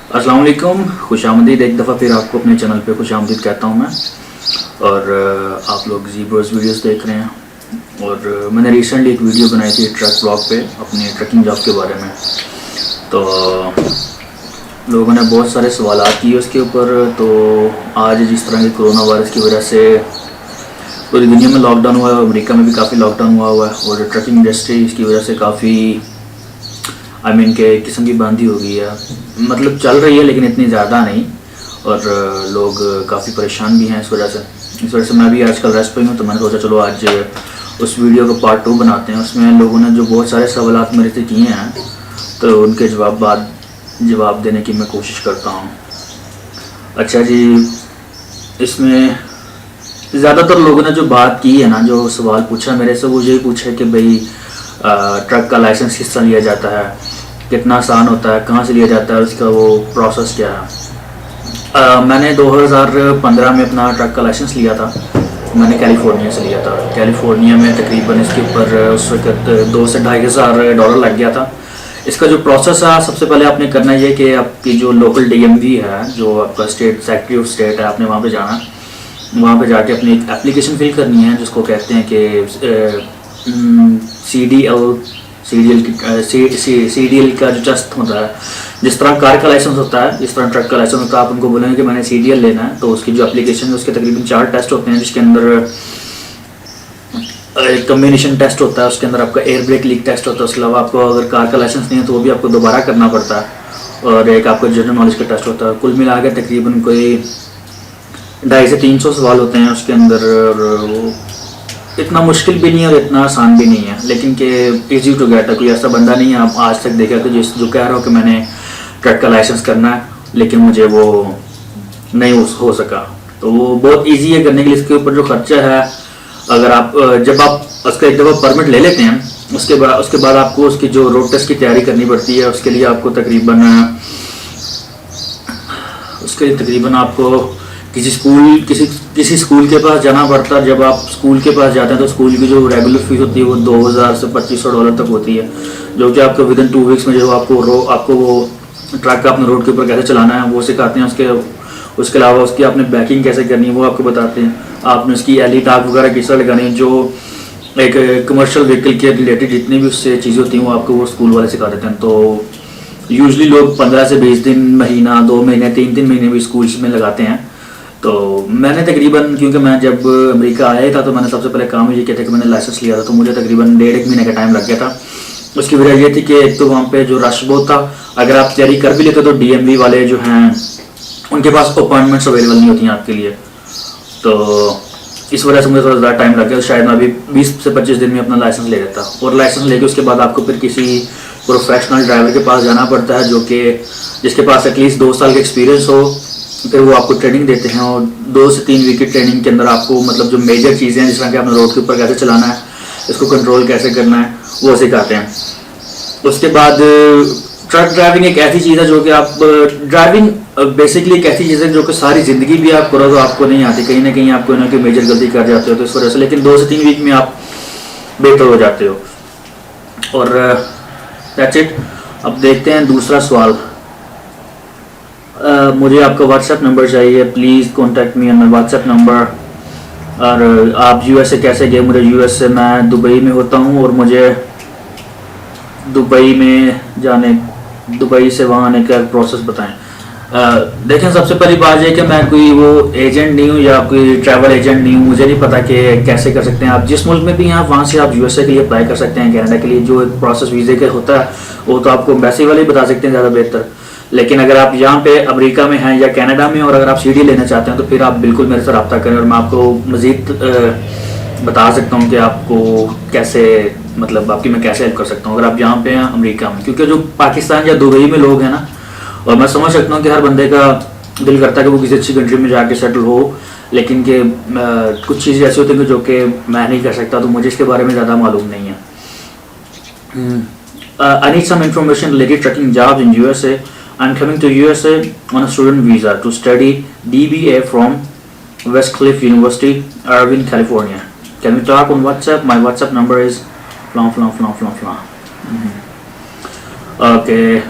अस्सलाम वालेकुम, खुशामदीद। एक दफ़ा फिर आपको अपने चैनल पे खुशामदीद कहता हूँ मैं। और आप लोग ज़ीब्रोज़ वीडियोस देख रहे हैं। और मैंने रिसेंटली एक वीडियो बनाई थी ट्रक ब्लॉग पे अपनी ट्रकिंग जॉब के बारे में। तो लोगों ने बहुत सारे सवाल किए उसके ऊपर। तो आज जिस तरह की कोरोना वायरस की वजह से पूरी दुनिया में लॉकडाउन हुआ है, अमेरिका में भी काफ़ी लॉकडाउन हुआ है और ट्रकिंग इंडस्ट्री इसकी वजह से काफ़ी के किस्म की बंदी हो गई है। मतलब चल रही है लेकिन इतनी ज़्यादा नहीं। और लोग काफ़ी परेशान भी हैं इस वजह से मैं भी आजकल रेस्ट पे हूँ। तो मैंने सोचा चलो आज उस वीडियो का पार्ट 2 बनाते हैं। उसमें लोगों ने जो बहुत सारे सवाल मेरे से किए हैं तो उनके जवाब देने की मैं कोशिश करता हूँ। अच्छा जी, इसमें ज़्यादातर लोगों ने जो बात की है ना, जो सवाल पूछा मेरे से, वो यही पूछा कि भाई ट्रक का लाइसेंस किस तरह लिया जाता है, कितना आसान होता है, कहाँ से लिया जाता है, उसका वो प्रोसेस क्या है। मैंने 2015 में अपना ट्रक का लाइसेंस लिया था। मैंने कैलिफोर्निया से लिया था। कैलिफोर्निया में तकरीबन इसके ऊपर उस वक्त 2 से $2,500 लग गया था। इसका जो प्रोसेस है, सबसे पहले आपने करना ये कि आपकी जो लोकल DMV है, जो आपका स्टेट सेक्रेटरी ऑफ स्टेट है, आपने वहाँ पे जाना। वहाँ पे जाके अपनी एक एप्लीकेशन फिल करनी है जिसको कहते हैं कि CDL का जो टेस्ट होता है। जिस तरह कार का लाइसेंस होता है, इस तरह ट्रक का लाइसेंस होता है। आप उनको बोलेंगे कि मैंने CDL लेना है, तो उसकी जो एप्लीकेशन है उसके तकरीबन 4 टेस्ट होते हैं, जिसके अंदर एक कम्बिनेशन टेस्ट होता है, उसके अंदर आपका एयर ब्रेक लीक टेस्ट होता है। उसके अलावा आपको अगर कार का लाइसेंस नहीं है तो वो भी आपको दोबारा करना पड़ता है। और एक आपका जनरल नॉलेज का टेस्ट होता है। कुल मिला के तकरीबन कोई 250 से 300 सवाल होते हैं उसके अंदर। और वो इतना मुश्किल भी नहीं है और इतना आसान भी नहीं है, लेकिन कि ईजी टू गेट है। कोई ऐसा बंदा नहीं है आप आज तक देखा कि जो कह रहा हो कि मैंने ट्रक का लाइसेंस करना है लेकिन मुझे वो नहीं हो सका। तो वो बहुत इजी है करने के लिए। इसके ऊपर जो खर्चा है, अगर आप जब आप उसका एक दफ़ा परमिट ले लेते हैं, उसके बाद आपको उसकी जो रोड टेस्ट की तैयारी करनी पड़ती है। उसके लिए आपको तकरीबन आपको किसी स्कूल के पास जाना पड़ता है। जब आप स्कूल के पास जाते हैं तो स्कूल की जो रेगुलर फीस होती है वो $2,000 से $2,500 तक होती है, जो कि आपको विदिन 2 वीक्स में जो आपको वो ट्रक अपने रोड के ऊपर कैसे चलाना है वो सिखाते हैं। उसके अलावा उसकी आपने बैकिंग कैसे करनी है वो आपको बताते हैं। आपने उसकी एली टाक वगैरह किस तरह लगानी है, जो एक कमर्शियल व्हीकल के रिलेटेड जितनी भी उससे चीज़ें होती हैं वो आपको वो स्कूल वाले सिखा देते हैं। तो यूजली लोग 15 से 20 दिन, महीना, 2 महीने, 3 महीने भी स्कूल्स में लगाते हैं। तो मैंने तकरीबन, क्योंकि मैं जब अमेरिका आया था तो मैंने सबसे पहले काम ये किया था कि मैंने लाइसेंस लिया था। तो मुझे तकरीबन 1.5 महीने का टाइम लग गया था। उसकी वजह ये थी कि एक तो वहाँ पे जो रश बहुत था। अगर आप तैयारी कर भी लेते तो DMV वाले जो हैं उनके पास अपॉइंटमेंट्स अवेलेबल नहीं होती हैं आपके लिए। तो इस वजह से मुझे थोड़ा ज़्यादा टाइम लग गया। शायद मैं अभी 20 से 25 दिन में अपना लाइसेंस ले लेता। और लाइसेंस लेके उसके बाद आपको फिर किसी प्रोफेशनल ड्राइवर के पास जाना पड़ता है, जिसके पास एटलीस्ट 2 साल का एक्सपीरियंस हो। फिर वो आपको ट्रेनिंग देते हैं और 2 से 3 वीक की ट्रेनिंग के अंदर आपको मतलब जो मेजर चीज़ें हैं, जिस तरह कि आपने रोड के ऊपर कैसे चलाना है, इसको कंट्रोल कैसे करना है, वो सिखाते हैं। उसके बाद ट्रक ड्राइविंग एक ऐसी चीज़ है जो कि आप ड्राइविंग बेसिकली एक ऐसी चीज़ है जो कि सारी ज़िंदगी भी आप करो तो आपको नहीं आती। कहीं ना कहीं आप कोई ना कोई मेजर गलती कर जाते हो तो इस वजह से, लेकिन 2 से 3 वीक में आप बेहतर हो जाते हो। और दैट्स इट। अब देखते हैं दूसरा सवाल। मुझे आपका व्हाट्सएप नंबर चाहिए, please contact me on my WhatsApp number. और आप USA कैसे गए? मुझे US से, मैं दुबई में होता हूँ और मुझे दुबई से वहाँ आने का प्रोसेस बताएं। देखें, सबसे पहली बात यह कि मैं कोई वो एजेंट नहीं हूँ या कोई ट्रैवल एजेंट नहीं हूँ। मुझे नहीं पता कि कैसे कर सकते हैं। आप जिस मुल्क में भी हैं वहाँ से आप USA के लिए अप्लाई कर सकते हैं। कनाडा के लिए जो एक प्रोसेस वीज़े का होता है वो तो आपको एम्बेसी वाले बता सकते हैं ज़्यादा बेहतर। लेकिन अगर आप यहाँ पे अमेरिका में हैं या कनाडा में और अगर आप CD लेना चाहते हैं तो फिर आप बिल्कुल मेरे से रब्ता करें और मैं आपको मज़ीद बता सकता हूँ कि आपको कैसे, मतलब आपकी मैं कैसे हेल्प कर सकता हूँ अगर आप यहाँ पे हैं अमेरिका में। क्योंकि जो पाकिस्तान या दुबई में लोग हैं ना, और मैं समझ सकता हूँ कि हर बंदे का दिल करता है कि वो किसी अच्छी कंट्री में जाके सेटल हो, लेकिन कि कुछ चीज़ें ऐसी होती हैं जो कि मैं नहीं कर सकता, तो मुझे इसके बारे में ज़्यादा मालूम नहीं है। I need some information related trucking jobs in USA. I'm coming to USA on a student visa to study DBA from Westcliff University, Irvine, California. Can we talk on WhatsApp? My WhatsApp number is Okay.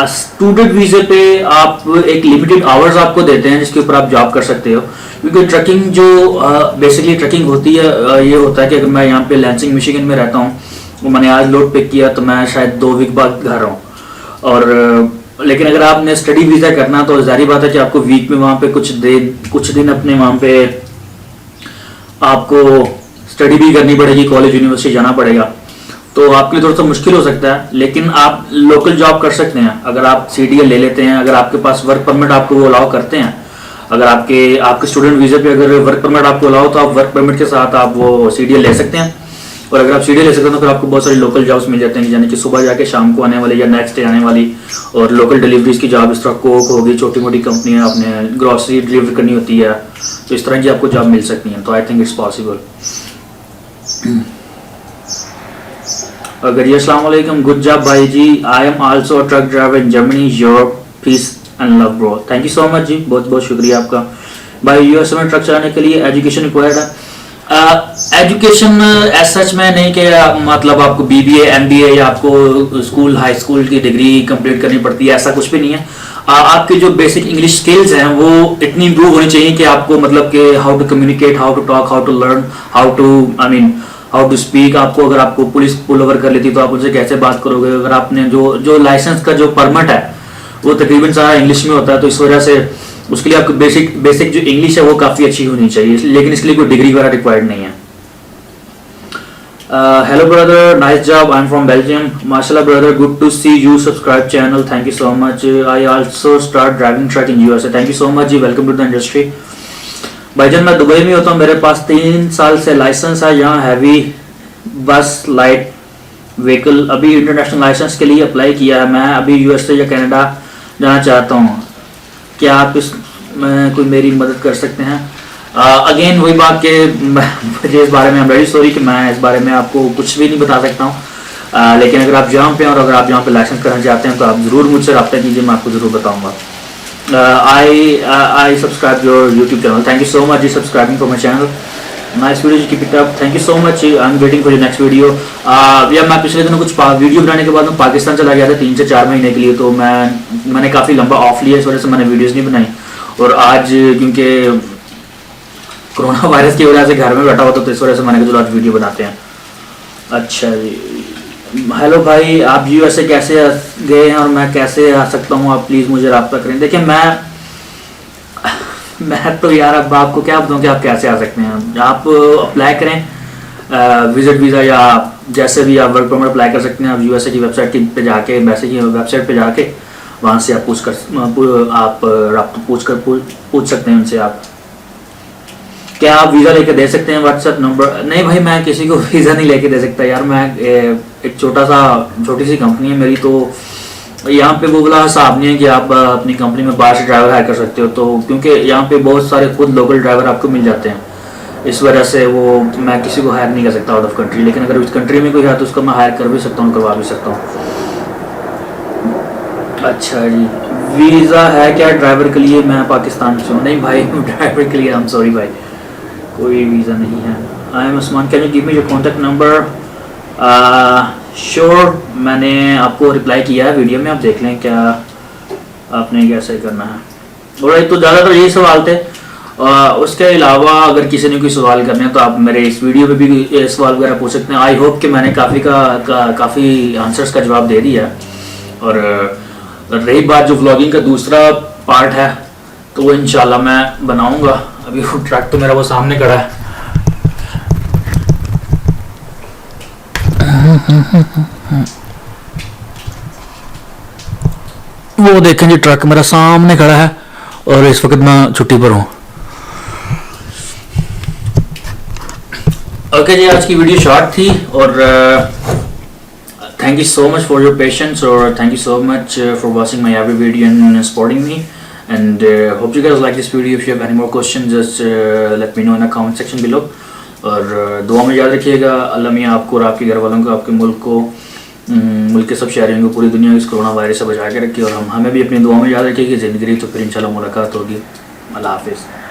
Student वीज़े पे आप एक limited hours आपको देते हैं जिसके ऊपर आप जॉब कर सकते हो, क्योंकि ट्रकिंग जो बेसिकली ट्रकिंग होती है ये होता है कि अगर मैं यहाँ पे लैंसिंग मिशिगन में रहता हूँ, तो मैंने आज लोड पिक किया तो मैं शायद 2 वीक बाद घर आऊँ। और लेकिन अगर आपने स्टडी वीज़ा करना तो जाहिर बात है कि आपको वीक में वहाँ पे कुछ दिन अपने वहाँ पे आपको स्टडी भी करनी पड़ेगी, कॉलेज यूनिवर्सिटी जाना पड़ेगा, तो आपके लिए थोड़ा सा मुश्किल हो सकता है। लेकिन आप लोकल जॉब कर सकते हैं अगर आप CDL ले लेते हैं, अगर आपके पास वर्क परमिट आपको वो अलाउ करते हैं। अगर आपके स्टूडेंट वीज़ा पे अगर वर्क परमिट आपको अलाउ तो आप वर्क परमिट के साथ आप वो CDL ले सकते हैं। और अगर आप CDL ले सकते हैं तो फिर आपको बहुत सारी लोकल जॉब्स मिल जाते हैं, यानी कि सुबह जाके शाम को आने वाली या नेक्स्ट डे आने वाली, और लोकल डिलीवरीज की जॉब, इस तरह कोक होगी, छोटी मोटी कंपनियाँ, आपने ग्रॉसरी डिलीवरी करनी होती है, तो इस तरह की आपको जॉब मिल सकती है। तो आई थिंक इट्स पॉसिबल। अगर ये अस्सलाम वालेकुम, गुड जॉब भाई जी, I am also a truck driver in Germany, your peace and love bro. Thank you so much जी, बहुत बहुत शुक्रिया आपका भाई। US में ट्रक चलाने के लिए एजुकेशन रिक्वायर्ड है? एजुकेशन एज सच में नहीं कि मतलब आपको BBA MBA या आपको स्कूल हाई स्कूल की डिग्री कंप्लीट करनी पड़ती है, ऐसा कुछ भी नहीं है। आपके जो बेसिक इंग्लिश स्किल्स हैं वो इतनी इम्प्रूव होनी चाहिए कि आपको मतलब कि how to communicate, how to talk, how to learn, how to speak. अगर आपको पुलिस पुल ओवर कर लेती तो आप उनसे कैसे बात करोगे। अगर आपने जो लाइसेंस का जो परमिट है वो तकरीबन सारा इंग्लिश में होता है, तो इस वजह से उसके लिए आपको बेसिक जो इंग्लिश है वो काफ़ी अच्छी होनी चाहिए, लेकिन इसके लिए कोई डिग्री वगैरह रिक्वायर्ड नहीं है। Hello brother, nice job, I am from Belgium. माशाल्लाह brother, good to see you subscribe channel, thank you so much. I also start driving truck in USA, thank you so much जी, welcome to the industry. भाईजान मैं Dubai में होता हूँ, मेरे पास 3 साल से लाइसेंस है यहाँ, हैवी बस लाइट व्हीकल। अभी इंटरनेशनल लाइसेंस के लिए अप्लाई किया है, मैं अभी USA या कनाडा जाना चाहता हूँ, क्या आप इसमें कोई मेरी मदद कर सकते हैं? अगेन वही बात कि मुझे इस बारे में आई एम वेरी सॉरी कि मैं इस बारे में आपको कुछ भी नहीं बता सकता हूँ, लेकिन अगर आप जहाँ पे हैं और अगर आप जहाँ पे लाइसेंस करना चाहते हैं तो आप ज़रूर मुझसे रब्ता कीजिए, मैं आपको ज़रूर बताऊँगा। I subscribe your YouTube channel, thank you so much for subscribing for my channel, nice video, keep it up, thank you so much, I'm waiting for your next video। या मैं पिछले दिनों कुछ वीडियो बनाने के बाद मैं पाकिस्तान चला गया था 3 से 4 महीने के लिए, तो मैंने काफ़ी लंबा ऑफ लिया, इस वजह से मैंने वीडियोस नहीं बनाई। और आज क्योंकि कोरोना वायरस की वजह से घर में बैठा हुआ था, तो इस वजह से मैंने कहा आज वीडियो बनाते हैं। अच्छा जी, हेलो भाई, आप USA कैसे गए हैं और मैं कैसे आ सकता हूँ, आप प्लीज़ मुझे रब्ता करें। देखिए मैं तो यार अब आपको क्या बताऊँ कि आप कैसे आ सकते हैं। आप अप्लाई करें विजिट वीज़ा, या जैसे भी आप वर्क परमिट अप्लाई कर सकते हैं। आप USA की वेबसाइट पे जाके, वैसे की वेबसाइट पे जाके वहाँ से आप पूछ सकते हैं उनसे। आप क्या आप वीज़ा लेके दे सकते हैं व्हाट्सएप नंबर? नहीं भाई, मैं किसी को वीज़ा नहीं लेके दे सकता यार, मैं एक छोटी सी कंपनी है मेरी, तो यहाँ पे वो वाला हिसाब नहीं है कि आप अपनी कंपनी में बाहर से ड्राइवर हायर कर सकते हो, तो क्योंकि यहाँ पे बहुत सारे खुद लोकल ड्राइवर आपको मिल जाते हैं, इस वजह से वो मैं किसी को हायर नहीं कर सकता आउट ऑफ कंट्री। लेकिन अगर इस कंट्री में कोई है तो उसको मैं हायर कर भी सकता हूँ, करवा भी सकता हूँ। अच्छा जी, वीज़ा है क्या ड्राइवर के लिए? मैं पाकिस्तान से हूँ। नहीं भाई, ड्राइवर के लिए आई एम सॉरी भाई, कोई वीज़ा नहीं है। I am Usman, can you give me your contact number? Sure, मैंने आपको रिप्लाई किया है वीडियो में, आप देख लें क्या आपने कैसे करना है। और तो ज़्यादातर यही सवाल थे, उसके अलावा अगर किसी ने कोई सवाल करने हैं तो आप मेरे इस वीडियो में भी सवाल वगैरह पूछ सकते हैं। आई होप कि मैंने काफ़ी आंसर्स का जवाब दे दिया। और रही बात जो व्लॉगिंग का दूसरा पार्ट है तो वो इंशाल्लाह मैं बनाऊंगा। अभी वो ट्रक तो मेरा वो सामने खड़ा है। वो देखें जी, ट्रक मेरा सामने खड़ा है और इस वक्त मैं छुट्टी पर हूँ। ओके जी, आज की वीडियो शॉर्ट थी और thank you so much for your patience, or thank you so much for watching my every video and supporting me, and hope you guys like this video. If you have any more questions, just let me know in the comment section below. और दुआ में याद रखिएगा, अल्लाह मियाँ आपको और आपके घर वालों को, आपके मुल्क को, मुल्क के सब शहरियों को, पूरी दुनिया को इस कोरोना वायरस से बचा के रखिए। और हमें भी अपनी दुआ में याद रखिए कि ज़िंदगी तो फिर इंशाल्लाह मुलाकात होगी। अल्लाह हाफिज़।